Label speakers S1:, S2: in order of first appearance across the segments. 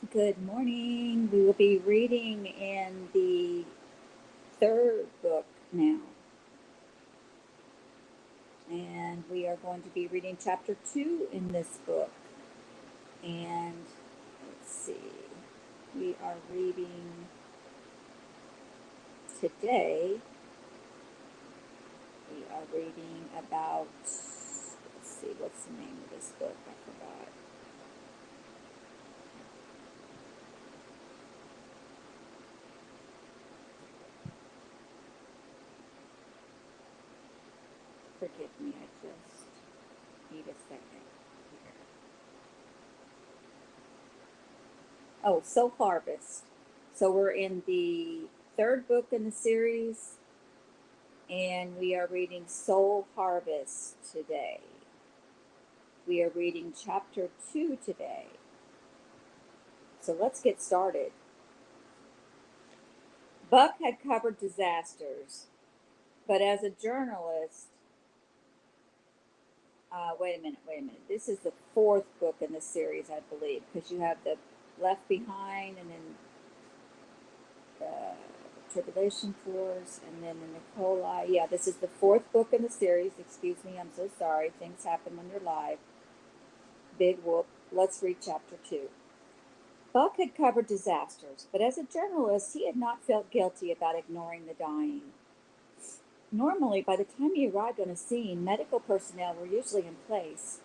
S1: Good morning. We will be reading in the third book now. And we are going to be reading chapter 2 in this book. And let's see, we are reading today, we are reading about, let's see, what's the name of this book? I forgot. Forgive me, I just need a second here. Oh, Soul Harvest. So we're in the third book in the series, and we are reading Soul Harvest today. We are reading chapter 2 today. So let's get started. Buck had covered disasters, but as a journalist, wait a minute. This is the fourth book in the series, I believe, because you have the Left Behind and then the Tribulation Force and then the Nikolai. Yeah, this is the fourth book in the series. Excuse me, I'm so sorry. Things happen when you're live. Big whoop. Let's read chapter 2. Buck had covered disasters, but as a journalist, he had not felt guilty about ignoring the dying. Normally, by the time he arrived on a scene, medical personnel were usually in place.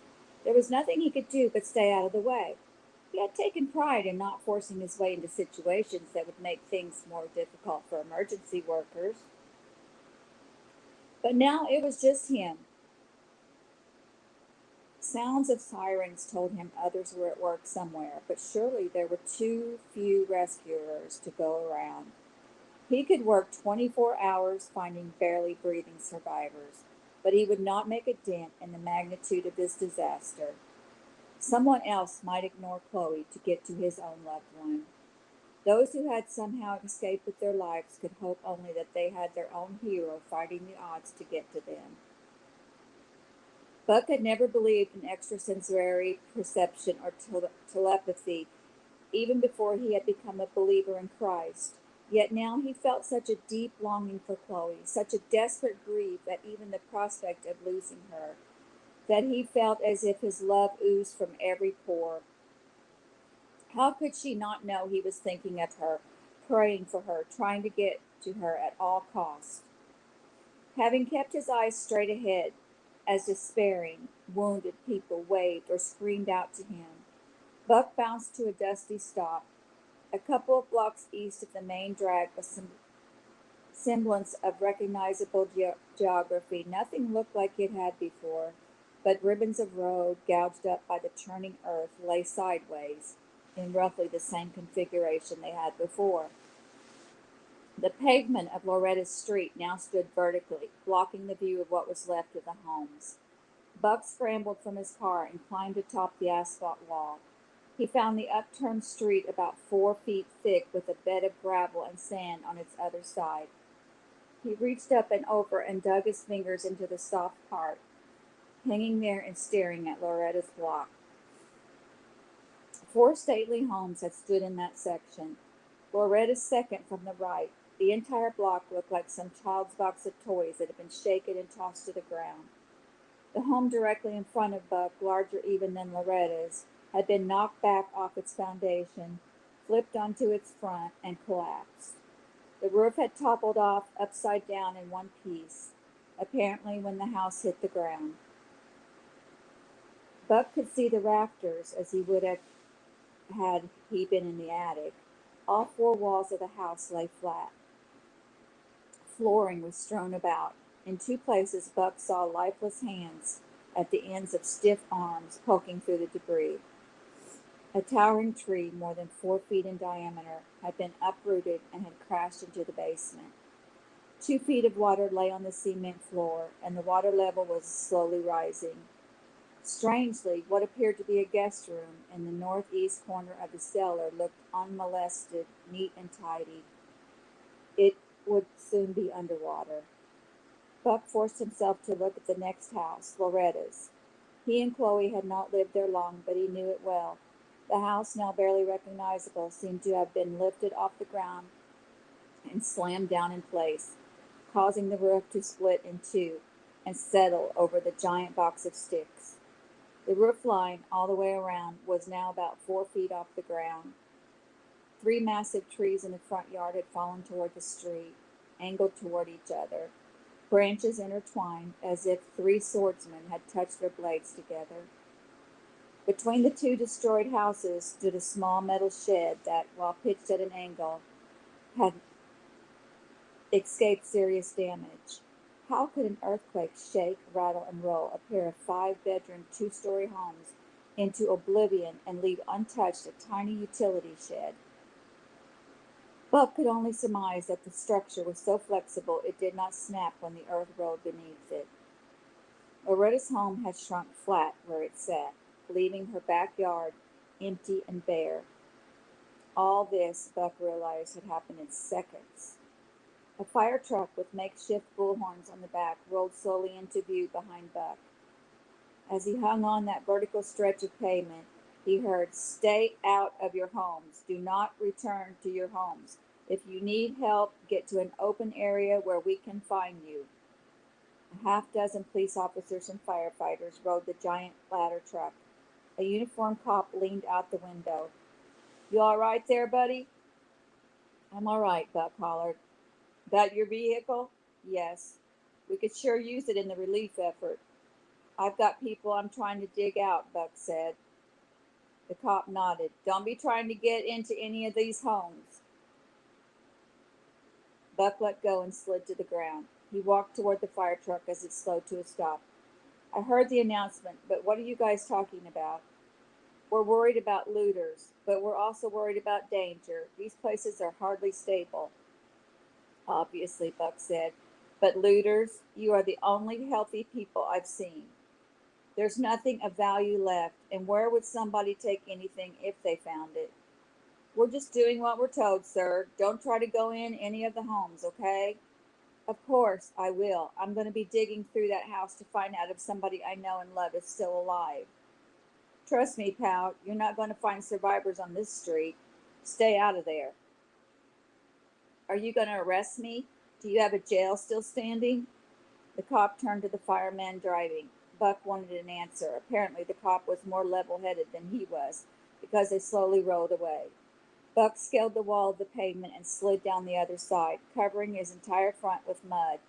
S1: There was nothing he could do but stay out of the way. He had taken pride in not forcing his way into situations that would make things more difficult for emergency workers. But now it was just him. Sounds of sirens told him others were at work somewhere, but surely there were too few rescuers to go around. He could work 24 hours finding barely breathing survivors, but he would not make a dent in the magnitude of this disaster. Someone else might ignore Chloe to get to his own loved one. Those who had somehow escaped with their lives could hope only that they had their own hero fighting the odds to get to them. Buck had never believed in extrasensory perception or telepathy, even before he had become a believer in Christ. Yet now he felt such a deep longing for Chloe, such a desperate grief at even the prospect of losing her, that he felt as if his love oozed from every pore. How could she not know he was thinking of her, praying for her, trying to get to her at all costs? Having kept his eyes straight ahead as despairing, wounded people waved or screamed out to him, Buck bounced to a dusty stop. A couple of blocks east of the main drag was some semblance of recognizable geography. Nothing looked like it had before, but ribbons of road, gouged up by the churning earth, lay sideways in roughly the same configuration they had before. The pavement of Loretta's street now stood vertically, blocking the view of what was left of the homes. Buck scrambled from his car and climbed atop the asphalt wall. He found the upturned street about 4 feet thick with a bed of gravel and sand on its other side. He reached up and over and dug his fingers into the soft part, hanging there and staring at Loretta's block. 4 stately homes had stood in that section. Loretta's second from the right. The entire block looked like some child's box of toys that had been shaken and tossed to the ground. The home directly in front of Buck, larger even than Loretta's, had been knocked back off its foundation, flipped onto its front, and collapsed. The roof had toppled off upside down in one piece, apparently when the house hit the ground. Buck could see the rafters as he would have had he been in the attic. All 4 walls of the house lay flat. Flooring was strewn about. In 2 places Buck saw lifeless hands at the ends of stiff arms poking through the debris. A towering tree, more than 4 feet in diameter, had been uprooted and had crashed into the basement. 2 feet of water lay on the cement floor, and the water level was slowly rising. Strangely, what appeared to be a guest room in the northeast corner of the cellar looked unmolested, neat and tidy. It would soon be underwater. Buck forced himself to look at the next house, Loretta's. He and Chloe had not lived there long, but he knew it well. The house, now barely recognizable, seemed to have been lifted off the ground and slammed down in place, causing the roof to split in two and settle over the giant box of sticks. The roof line, all the way around, was now about 4 feet off the ground. Three massive trees in the front yard had fallen toward the street, angled toward each other, branches intertwined as if three swordsmen had touched their blades together. Between the two destroyed houses stood a small metal shed that, while pitched at an angle, had escaped serious damage. How could an earthquake shake, rattle, and roll a pair of 5 bedroom, 2-story homes into oblivion and leave untouched a tiny utility shed? Buck could only surmise that the structure was so flexible it did not snap when the earth rolled beneath it. Loretta's home had shrunk flat where it sat, leaving her backyard empty and bare. All this, Buck realized, had happened in seconds. A fire truck with makeshift bullhorns on the back rolled slowly into view behind Buck. As he hung on that vertical stretch of pavement, he heard, "Stay out of your homes. Do not return to your homes. If you need help, get to an open area where we can find you." A half-dozen police officers and firefighters rode the giant ladder truck. A uniformed cop leaned out the window. "You all right there, buddy?" "I'm all right," Buck hollered. "That your vehicle?" "Yes. We could sure use it in the relief effort." "I've got people I'm trying to dig out," Buck said. The cop nodded. "Don't be trying to get into any of these homes." Buck let go and slid to the ground. He walked toward the fire truck as it slowed to a stop. "I heard the announcement, but what are you guys talking about?" "We're worried about looters, but we're also worried about danger. These places are hardly stable." "Obviously," Buck said. "But looters, you are the only healthy people I've seen. There's nothing of value left, and where would somebody take anything if they found it?" "We're just doing what we're told, sir. Don't try to go in any of the homes, okay?" "Of course I will. I'm going to be digging through that house to find out if somebody I know and love is still alive." "Trust me, pal, you're not going to find survivors on this street. Stay out of there." "Are you going to arrest me? Do you have a jail still standing?" The cop turned to the fireman driving. Buck wanted an answer. Apparently, the cop was more level headed than he was, because they slowly rolled away. Buck scaled the wall of the pavement and slid down the other side, covering his entire front with mud.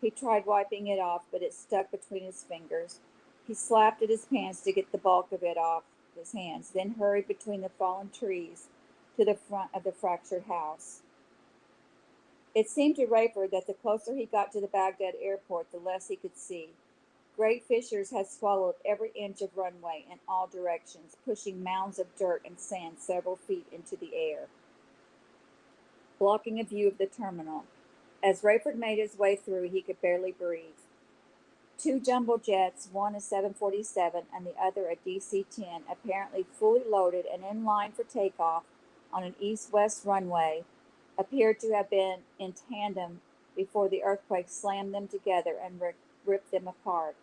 S1: He tried wiping it off, but it stuck between his fingers. He slapped at his pants to get the bulk of it off his hands, then hurried between the fallen trees to the front of the fractured house. It seemed to Rayford that the closer he got to the Baghdad airport, the less he could see. Great fissures had swallowed every inch of runway in all directions, pushing mounds of dirt and sand several feet into the air, blocking a view of the terminal. As Rayford made his way through, he could barely breathe. Two jumbo jets, one a 747 and the other a DC-10, apparently fully loaded and in line for takeoff on an east-west runway, appeared to have been in tandem before the earthquake slammed them together and ripped them apart.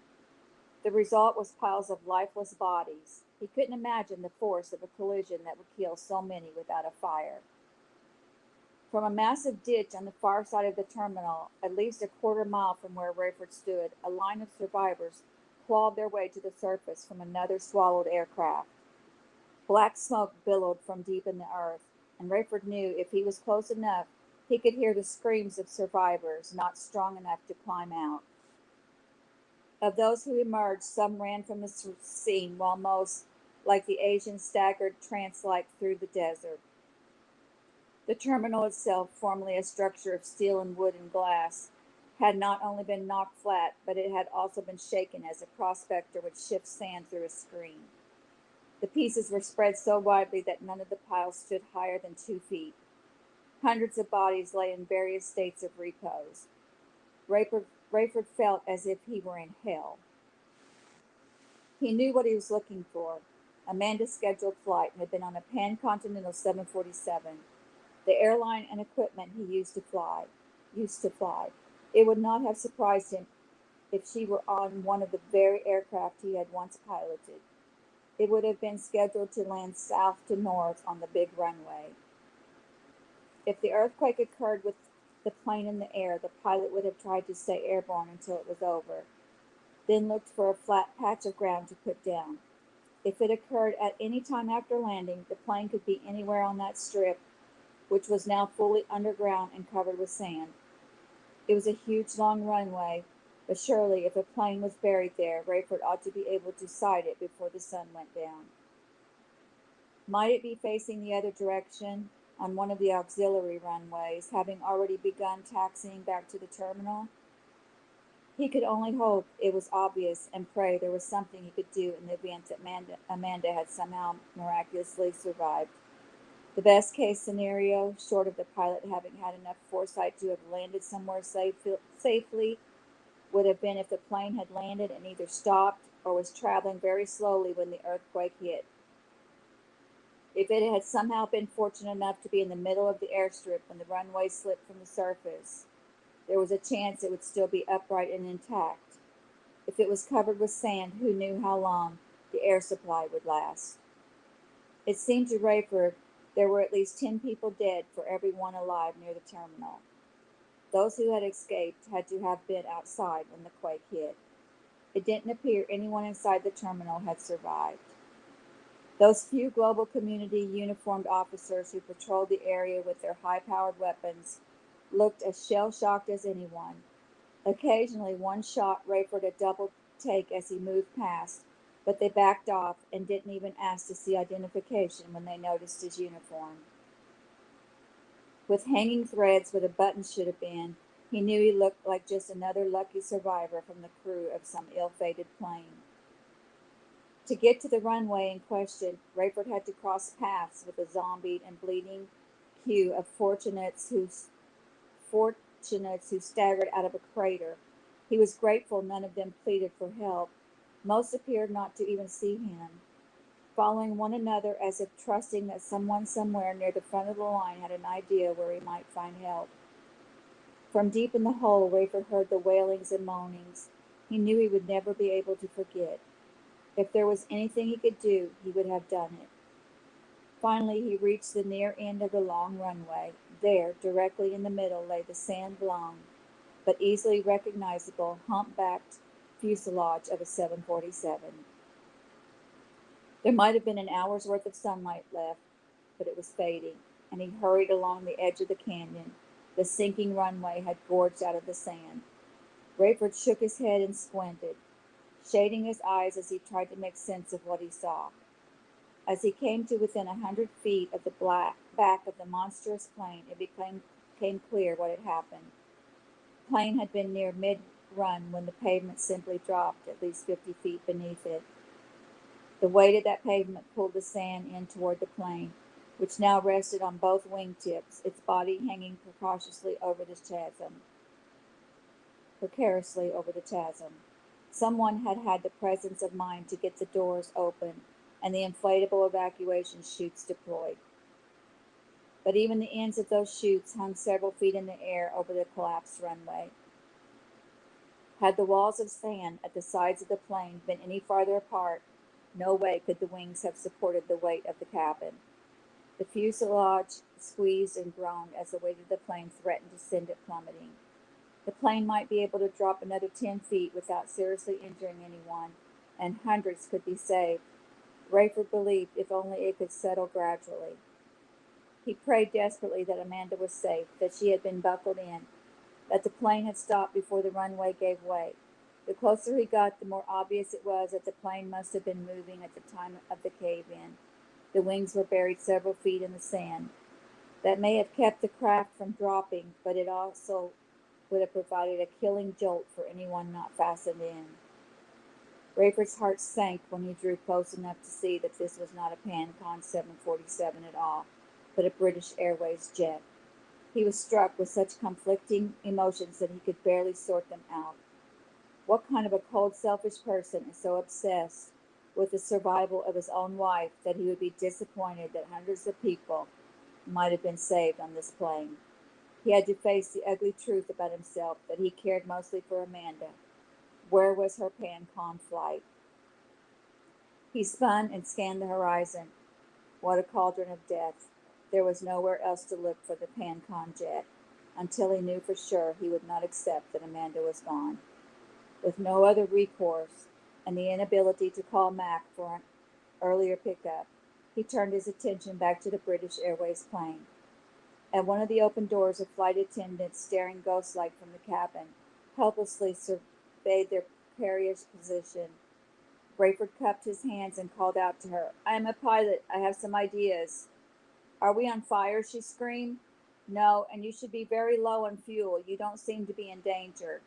S1: The result was piles of lifeless bodies. He couldn't imagine the force of a collision that would kill so many without a fire. From a massive ditch on the far side of the terminal, at least a quarter-mile from where Rayford stood, a line of survivors clawed their way to the surface from another swallowed aircraft. Black smoke billowed from deep in the earth, and Rayford knew if he was close enough, he could hear the screams of survivors not strong enough to climb out. Of those who emerged, some ran from the scene, while most, like the Asian, staggered trance-like through the desert. The terminal itself, formerly a structure of steel and wood and glass, had not only been knocked flat, but it had also been shaken as a prospector would shift sand through a screen. The pieces were spread so widely that none of the piles stood higher than 2 feet. Hundreds of bodies lay in various states of repose. Rayford felt as if he were in hell. He knew what he was looking for. Amanda's scheduled flight had been on a Pan-Continental 747, the airline and equipment he used to fly. It would not have surprised him if she were on one of the very aircraft he had once piloted. It would have been scheduled to land south to north on the big runway. If the earthquake occurred with the plane in the air, the pilot would have tried to stay airborne until it was over, then looked for a flat patch of ground to put down. If it occurred at any time after landing, the plane could be anywhere on that strip, which was now fully underground and covered with sand. It was a huge, long runway, but surely if a plane was buried there, Rayford ought to be able to sight it before the sun went down. Might it be facing the other direction on one of the auxiliary runways, having already begun taxiing back to the terminal? He could only hope it was obvious and pray there was something he could do in the event that Amanda had somehow miraculously survived. The best case scenario, short of the pilot having had enough foresight to have landed somewhere safely, would have been if the plane had landed and either stopped or was traveling very slowly when the earthquake hit. If it had somehow been fortunate enough to be in the middle of the airstrip when the runway slipped from the surface, there was a chance it would still be upright and intact. If it was covered with sand, who knew how long the air supply would last? It seemed to Rayford there were at least 10 people dead for every one alive near the terminal. Those who had escaped had to have been outside when the quake hit. It didn't appear anyone inside the terminal had survived. Those few global community uniformed officers who patrolled the area with their high-powered weapons looked as shell-shocked as anyone. Occasionally, one shot Rayford a double take as he moved past, but they backed off and didn't even ask to see identification when they noticed his uniform. With hanging threads where the buttons should have been, he knew he looked like just another lucky survivor from the crew of some ill-fated plane. To get to the runway in question, Rayford had to cross paths with a zombied and bleeding queue of fortunates who staggered out of a crater. He was grateful none of them pleaded for help. Most appeared not to even see him, following one another as if trusting that someone somewhere near the front of the line had an idea where he might find help. From deep in the hole, Rayford heard the wailings and moanings. He knew he would never be able to forget. If there was anything he could do, he would have done it. Finally, he reached the near end of the long runway. There, directly in the middle, lay the sand-blown, but easily recognizable, hump-backed fuselage of a 747. There might have been an hour's worth of sunlight left, but it was fading, and he hurried along the edge of the canyon. The sinking runway had gorged out of the sand. Rayford shook his head and squinted, shading his eyes as he tried to make sense of what he saw. As he came to within 100 feet of the back of the monstrous plane, it became clear what had happened. The plane had been near mid-run when the pavement simply dropped at least 50 feet beneath it. The weight of that pavement pulled the sand in toward the plane, which now rested on both wingtips, its body hanging precariously over the chasm. Someone had had the presence of mind to get the doors open and the inflatable evacuation chutes deployed. But even the ends of those chutes hung several feet in the air over the collapsed runway. Had the walls of sand at the sides of the plane been any farther apart, no way could the wings have supported the weight of the cabin. The fuselage squeezed and groaned as the weight of the plane threatened to send it plummeting. The plane might be able to drop another 10 feet without seriously injuring anyone, and hundreds could be saved. Rayford believed if only it could settle gradually. He prayed desperately that Amanda was safe, that she had been buckled in, that the plane had stopped before the runway gave way. The closer he got, the more obvious it was that the plane must have been moving at the time of the cave-in. The wings were buried several feet in the sand. That may have kept the craft from dropping, but it also would have provided a killing jolt for anyone not fastened in. Rayford's heart sank when he drew close enough to see that this was not a Pancon 747 at all, but a British Airways jet. He was struck with such conflicting emotions that he could barely sort them out. What kind of a cold, selfish person is so obsessed with the survival of his own wife that he would be disappointed that hundreds of people might have been saved on this plane? He had to face the ugly truth about himself that he cared mostly for Amanda. Where was her Pancon flight? He spun and scanned the horizon. What a cauldron of death. There was nowhere else to look for the Pancon jet, until he knew for sure he would not accept that Amanda was gone. With no other recourse, and the inability to call Mac for an earlier pickup, he turned his attention back to the British Airways plane. At one of the open doors, a flight attendant, staring ghost-like from the cabin, helplessly surveyed their precarious position. Rayford cupped his hands and called out to her, "I am a pilot. I have some ideas." "Are we on fire?" she screamed. "No, and you should be very low on fuel. You don't seem to be in danger."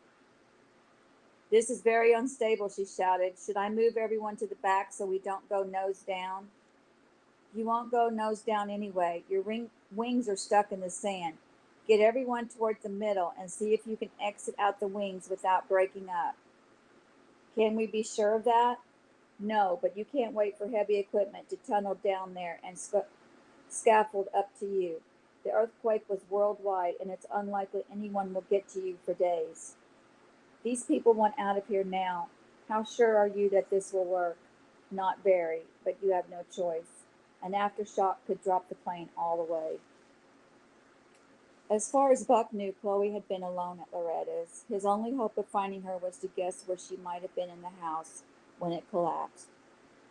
S1: "This is very unstable," she shouted. "Should I move everyone to the back so we don't go nose down?" "You won't go nose down anyway. Your wings are stuck in the sand. Get everyone toward the middle and see if you can exit out the wings without breaking up." "Can we be sure of that?" "No, but you can't wait for heavy equipment to tunnel down there and scaffold up to you. The earthquake was worldwide, and it's unlikely anyone will get to you for days. These people want out of here now. How sure are you that this will work?" "Not very, but you have no choice. An aftershock could drop the plane all the way." As far as Buck knew, Chloe had been alone at Loretta's. His only hope of finding her was to guess where she might have been in the house when it collapsed.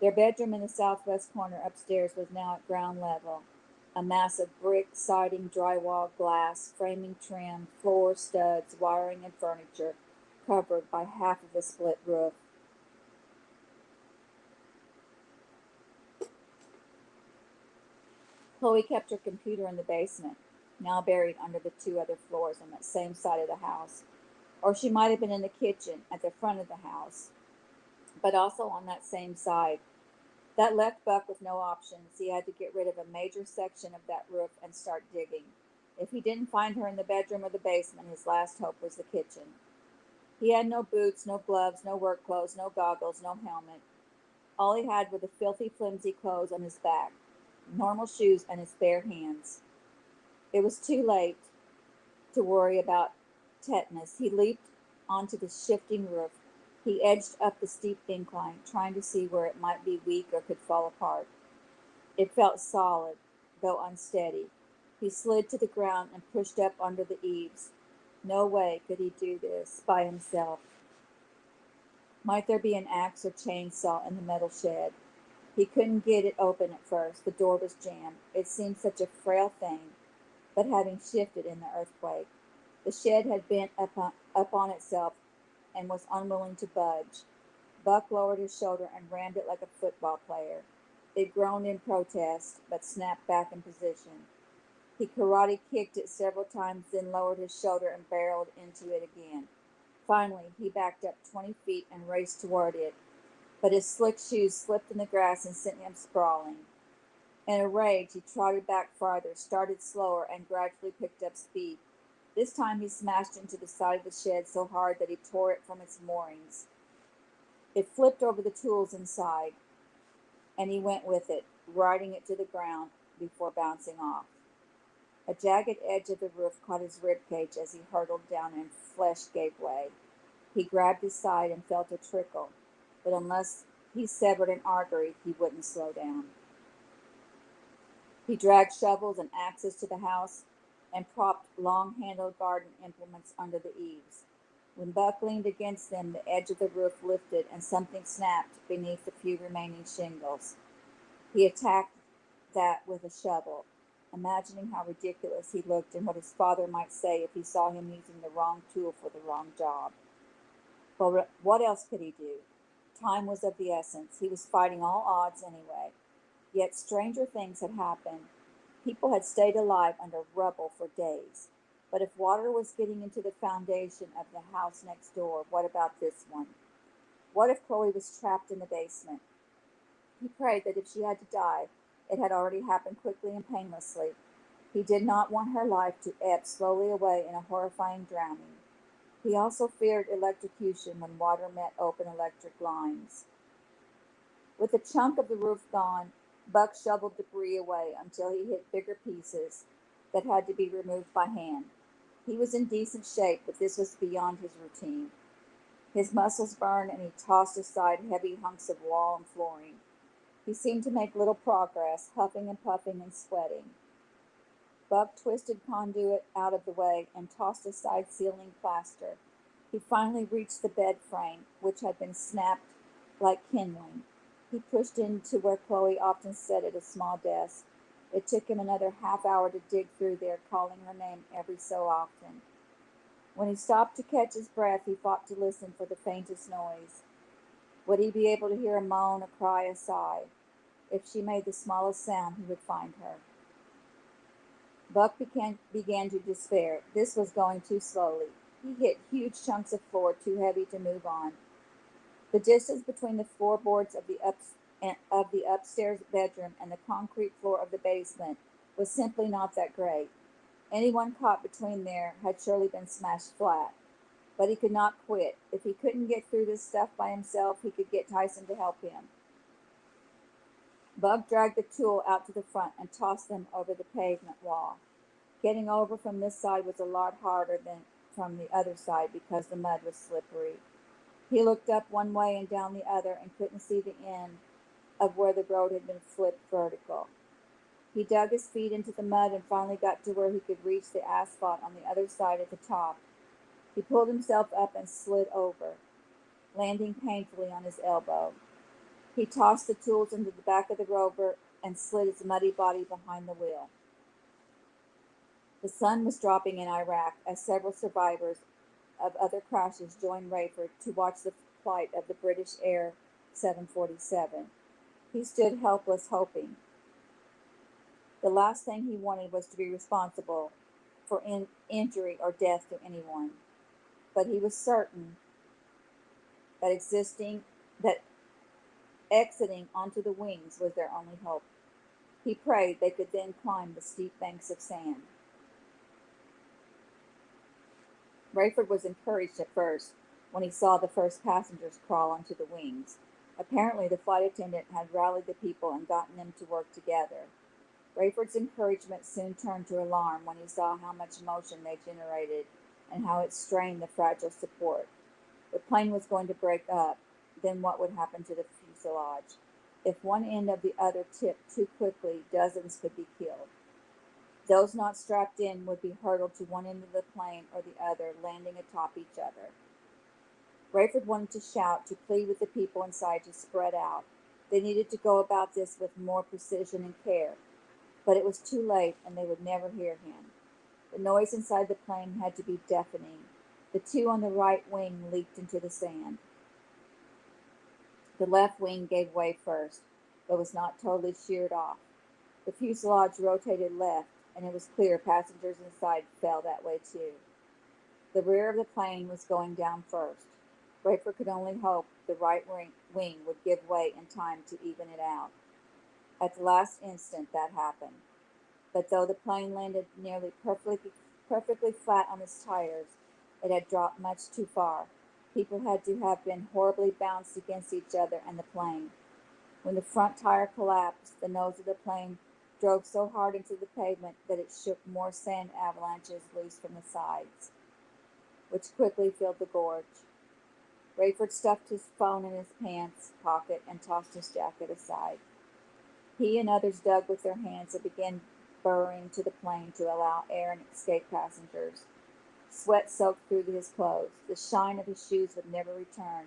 S1: Their bedroom in the southwest corner upstairs was now at ground level. A mass of brick, siding, drywall, glass, framing trim, floor, studs, wiring, and furniture, covered by half of a split roof. Chloe kept her computer in the basement, now buried under the two other floors on that same side of the house. Or she might have been in the kitchen at the front of the house, but also on that same side. That left Buck with no options. He had to get rid of a major section of that roof and start digging. If he didn't find her in the bedroom or the basement, his last hope was the kitchen. He had no boots, no gloves, no work clothes, no goggles, no helmet. All he had were the filthy, flimsy clothes on his back, normal shoes, and his bare hands. It was too late to worry about tetanus. He leaped onto the shifting roof. He edged up the steep incline, trying to see where it might be weak or could fall apart. It felt solid, though unsteady. He slid to the ground and pushed up under the eaves. No way could he do this by himself. Might there be an axe or chainsaw in the metal shed? He couldn't get it open at first. The door was jammed. It seemed such a frail thing, but having shifted in the earthquake. The shed had bent up on itself and was unwilling to budge. Buck lowered his shoulder and rammed it like a football player. It groaned in protest, but snapped back in position. He karate kicked it several times, then lowered his shoulder and barreled into it again. Finally, he backed up 20 feet and raced toward it, but his slick shoes slipped in the grass and sent him sprawling. In a rage, he trotted back farther, started slower, and gradually picked up speed. This time he smashed into the side of the shed so hard that he tore it from its moorings. It flipped over the tools inside, and he went with it, riding it to the ground before bouncing off. A jagged edge of the roof caught his rib cage as he hurtled down, and flesh gave way. He grabbed his side and felt a trickle, but unless he severed an artery, he wouldn't slow down. He dragged shovels and axes to the house and propped long-handled garden implements under the eaves. When Buck leaned against them, the edge of the roof lifted and something snapped beneath the few remaining shingles. He attacked that with a shovel, imagining how ridiculous he looked and what his father might say if he saw him using the wrong tool for the wrong job. But what else could he do? Time was of the essence. He was fighting all odds anyway. Yet stranger things had happened. People had stayed alive under rubble for days. But if water was getting into the foundation of the house next door, what about this one? What if Chloe was trapped in the basement? He prayed that if she had to die, it had already happened quickly and painlessly. He did not want her life to ebb slowly away in a horrifying drowning. He also feared electrocution when water met open electric lines. With a chunk of the roof gone, Buck shoveled debris away until he hit bigger pieces that had to be removed by hand. He was in decent shape, but this was beyond his routine. His muscles burned, and he tossed aside heavy hunks of wall and flooring. He seemed to make little progress, huffing and puffing and sweating. Buck twisted conduit out of the way and tossed aside ceiling plaster. He finally reached the bed frame, which had been snapped like kindling. He pushed into where Chloe often sat at a small desk. It took him another half hour to dig through there, calling her name every so often. When he stopped to catch his breath, he fought to listen for the faintest noise. Would he be able to hear a moan, a cry, a sigh? If she made the smallest sound, he would find her. Buck began to despair. This was going too slowly. He hit huge chunks of floor too heavy to move on. The distance between the floorboards of the upstairs bedroom and the concrete floor of the basement was simply not that great. Anyone caught between there had surely been smashed flat. But he could not quit. If he couldn't get through this stuff by himself, he could get Tyson to help him. Bug dragged the tool out to the front and tossed them over the pavement wall. Getting over from this side was a lot harder than from the other side because the mud was slippery. He looked up one way and down the other and couldn't see the end of where the road had been flipped vertical. He dug his feet into the mud and finally got to where he could reach the asphalt on the other side at the top. He pulled himself up and slid over, landing painfully on his elbow. He tossed the tools into the back of the rover and slid his muddy body behind the wheel. The sun was dropping in Iraq as several survivors of other crashes joined Rayford to watch the flight of the British Air 747. He stood helpless, hoping. The last thing he wanted was to be responsible for injury or death to anyone. But he was certain that exiting onto the wings was their only hope. He prayed they could then climb the steep banks of sand. Rayford was encouraged at first when he saw the first passengers crawl onto the wings. Apparently, the flight attendant had rallied the people and gotten them to work together. Rayford's encouragement soon turned to alarm when he saw how much motion they generated and how it strained the fragile support. The plane was going to break up. Then what would happen to the fuselage? If one end of the other tipped too quickly, dozens could be killed. Those not strapped in would be hurtled to one end of the plane or the other, landing atop each other. Rayford wanted to shout, to plead with the people inside to spread out. They needed to go about this with more precision and care. But it was too late, and they would never hear him. The noise inside the plane had to be deafening. The two on the right wing leaped into the sand. The left wing gave way first, but was not totally sheared off. The fuselage rotated left, and it was clear passengers inside fell that way too. The rear of the plane was going down first. Rayford could only hope the right wing would give way in time to even it out. At the last instant, that happened. But though the plane landed nearly perfectly flat on its tires, it had dropped much too far. People had to have been horribly bounced against each other and the plane. When the front tire collapsed, the nose of the plane drove so hard into the pavement that it shook more sand avalanches loose from the sides, which quickly filled the gorge. Rayford stuffed his phone in his pants pocket and tossed his jacket aside. He and others dug with their hands and began burrowing to the plane to allow air and escape passengers. Sweat soaked through his clothes. The shine of his shoes would never return,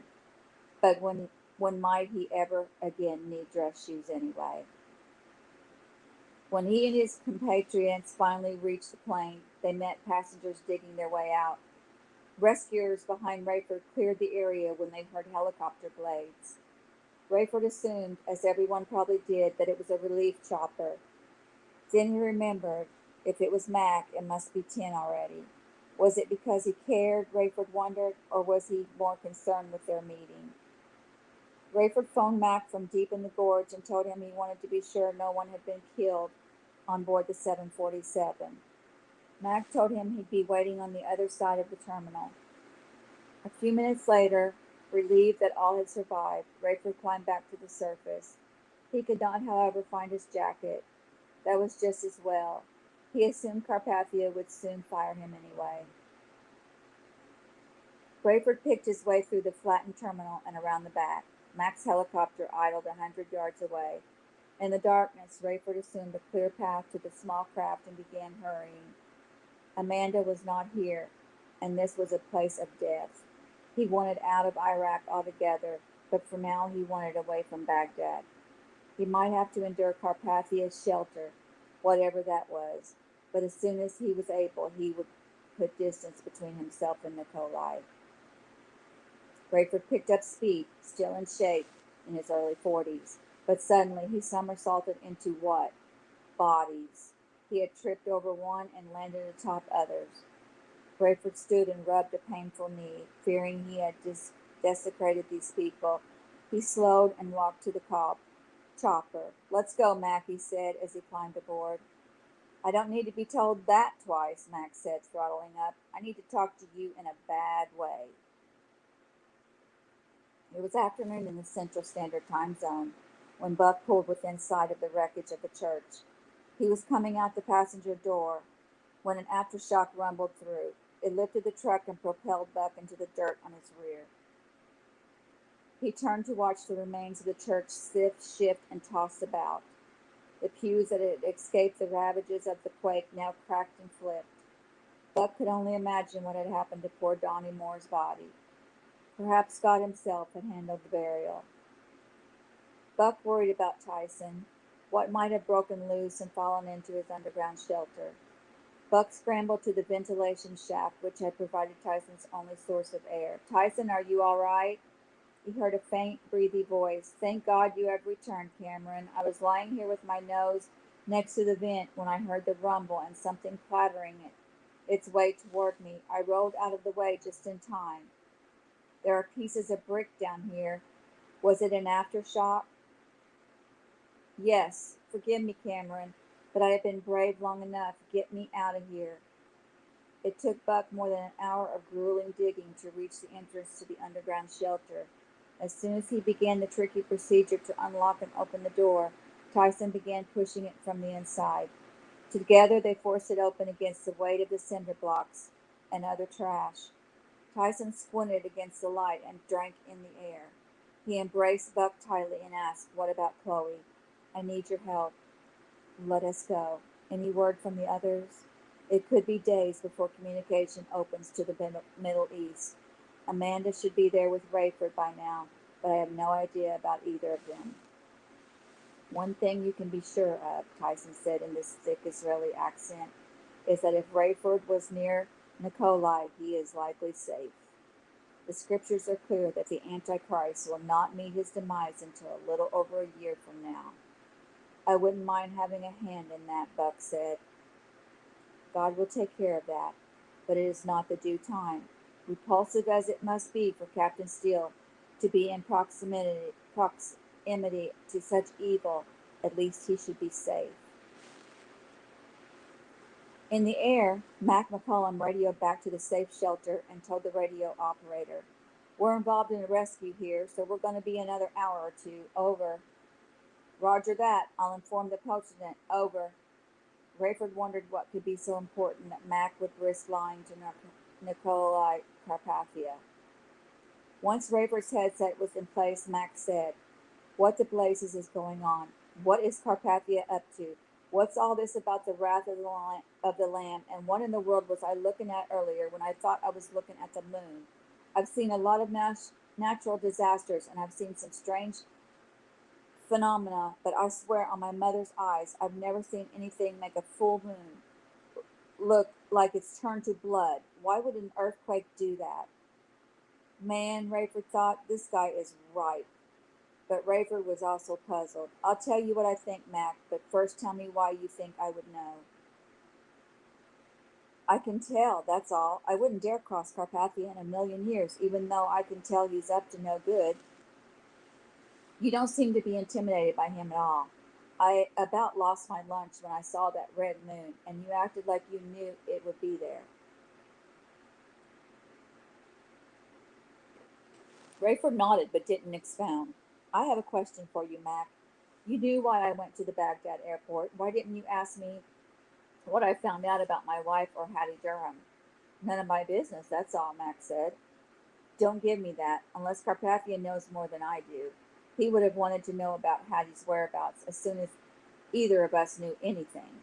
S1: but when might he ever again need dress shoes anyway? When he and his compatriots finally reached the plane, they met passengers digging their way out. Rescuers behind Rayford cleared the area when they heard helicopter blades. Rayford assumed, as everyone probably did, that it was a relief chopper. Then he remembered, if it was Mac, it must be 10 already. Was it because he cared, Rayford wondered, or was he more concerned with their meeting? Rayford phoned Mac from deep in the gorge and told him he wanted to be sure no one had been killed on board the 747. Mac told him he'd be waiting on the other side of the terminal. A few minutes later, relieved that all had survived, Rayford climbed back to the surface. He could not, however, find his jacket. That was just as well. He assumed Carpathia would soon fire him anyway. Rayford picked his way through the flattened terminal and around the back. Mac's helicopter idled 100 yards away. In the darkness, Rayford assumed a clear path to the small craft and began hurrying. Amanda was not here, and this was a place of death. He wanted out of Iraq altogether, but for now he wanted away from Baghdad. He might have to endure Carpathia's shelter, whatever that was, but as soon as he was able, he would put distance between himself and Nikolai. Rayford picked up speed, still in shape, in his early 40s, but suddenly he somersaulted into what? Bodies. He had tripped over one and landed atop others. Rayford stood and rubbed a painful knee, fearing he had desecrated these people. He slowed and walked to the chopper. "Let's go, Mac," he said as he climbed aboard. "I don't need to be told that twice," Mac said, throttling up. "I need to talk to you in a bad way." It was afternoon in the Central Standard Time Zone when Buck pulled within sight of the wreckage of the church. He was coming out the passenger door when an aftershock rumbled through. It lifted the truck and propelled Buck into the dirt on his rear. He turned to watch the remains of the church shift, and toss about. The pews that had escaped the ravages of the quake now cracked and flipped. Buck could only imagine what had happened to poor Donnie Moore's body. Perhaps God himself had handled the burial. Buck worried about Tyson. What might have broken loose and fallen into his underground shelter? Buck scrambled to the ventilation shaft, which had provided Tyson's only source of air. "Tyson, are you all right?" He heard a faint, breathy voice. "Thank God you have returned, Cameron. I was lying here with my nose next to the vent when I heard the rumble and something clattering its way toward me. I rolled out of the way just in time. There are pieces of brick down here. Was it an aftershock?" "Yes. Forgive me, Cameron, but I have been brave long enough. Get me out of here." It took Buck more than an hour of grueling digging to reach the entrance to the underground shelter. As soon as he began the tricky procedure to unlock and open the door, Tyson began pushing it from the inside. Together they forced it open against the weight of the cinder blocks and other trash. Tyson squinted against the light and drank in the air. He embraced Buck tightly and asked, "What about Chloe? I need your help. Let us go. Any word from the others?" "It could be days before communication opens to the Middle East. Amanda should be there with Rayford by now, but I have no idea about either of them." "One thing you can be sure of," Tyson said in this thick Israeli accent, "is that if Rayford was near Nikolai, he is likely safe. The scriptures are clear that the Antichrist will not meet his demise until a little over a year from now." "I wouldn't mind having a hand in that," Buck said. "God will take care of that, but it is not the due time. Repulsive as it must be for Captain Steele to be in proximity to such evil, at least he should be safe." In the air, Mac McCullum radioed back to the safe shelter and told the radio operator, "We're involved in a rescue here, so we're going to be another hour or two. Over." "Roger that. I'll inform the President." Over. Rayford wondered what could be so important that Mac would risk lying to Nikolai Carpathia. Once Rayford's headset was in place, Mac said, "What the blazes is going on? What is Carpathia up to? What's all this about the wrath of the Lamb? And what in the world was I looking at earlier when I thought I was looking at the moon? I've seen a lot of natural disasters, and I've seen some strange phenomena, but I swear on my mother's eyes, I've never seen anything make a full moon look like it's turned to blood. Why would an earthquake do that?" Man, Rayford thought, this guy is right. But Rayford was also puzzled. "I'll tell you what I think, Mac, but first tell me why you think I would know." "I can tell, that's all. I wouldn't dare cross Carpathia in a million years, even though I can tell he's up to no good." "You don't seem to be intimidated by him at all. I about lost my lunch when I saw that red moon, and you acted like you knew it would be there." Rayford nodded but didn't expound. "I have a question for you, Mac. You knew why I went to the Baghdad airport. Why didn't you ask me what I found out about my wife or Hattie Durham?" "None of my business, that's all," Mac said. "Don't give me that, unless Carpathia knows more than I do. He would have wanted to know about Hattie's whereabouts as soon as either of us knew anything.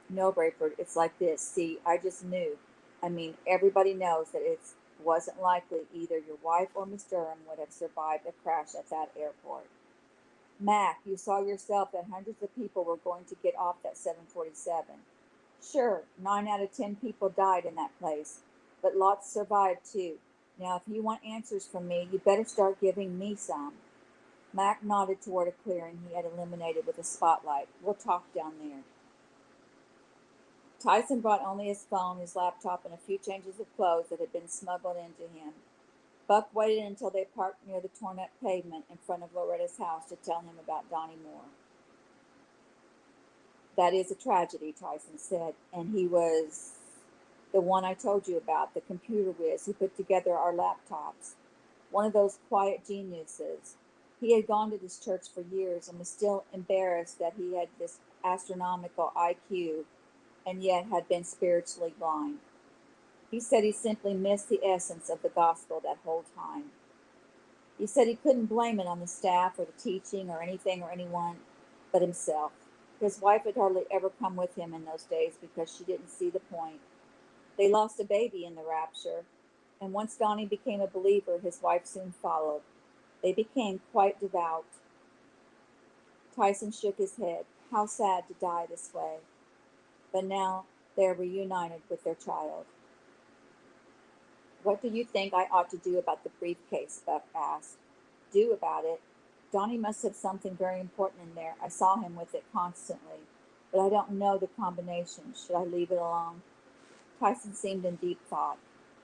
S1: No, Brayford, it's like this. See, I just knew. I mean, everybody knows that it wasn't likely either your wife or Miss Durham would have survived a crash at that airport. Mac, you saw yourself that hundreds of people were going to get off that 747. Sure, 9 out of 10 people died in that place, but lots survived too. Now, if you want answers from me, you better start giving me some. Mac nodded toward a clearing he had illuminated with a spotlight. We'll talk down there. Tyson brought only his phone, his laptop, and a few changes of clothes that had been smuggled into him. Buck waited until they parked near the torn up pavement in front of Loretta's house to tell him about Donnie Moore. That is a tragedy, Tyson said, and he was the one I told you about, the computer whiz who put together our laptops. One of those quiet geniuses. He had gone to this church for years and was still embarrassed that he had this astronomical IQ and yet had been spiritually blind. He said he simply missed the essence of the gospel that whole time. He said he couldn't blame it on the staff or the teaching or anything or anyone but himself. His wife had hardly ever come with him in those days because she didn't see the point. They lost a baby in the rapture, and once Donnie became a believer, his wife soon followed. They became quite devout. Tyson shook his head. How sad to die this way. But now they are reunited with their child. What do you think I ought to do about the briefcase? Buck asked. Do about it? Donnie must have something very important in there. I saw him with it constantly, but I don't know the combination. Should I leave it alone? Tyson seemed in deep thought.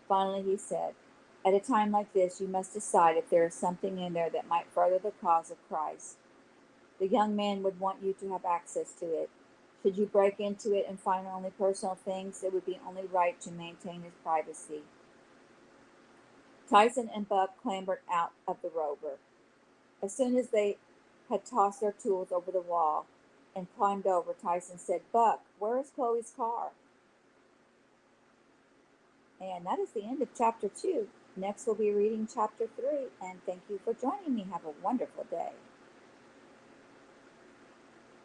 S1: Finally, he said, at a time like this, you must decide if there is something in there that might further the cause of Christ. The young man would want you to have access to it. Should you break into it and find only personal things, it would be only right to maintain his privacy. Tyson and Buck clambered out of the Rover. As soon as they had tossed their tools over the wall and climbed over, Tyson said, Buck, where is Chloe's car? And that is the end of chapter 2. Next, we'll be reading chapter 3. And thank you for joining me. Have a wonderful day.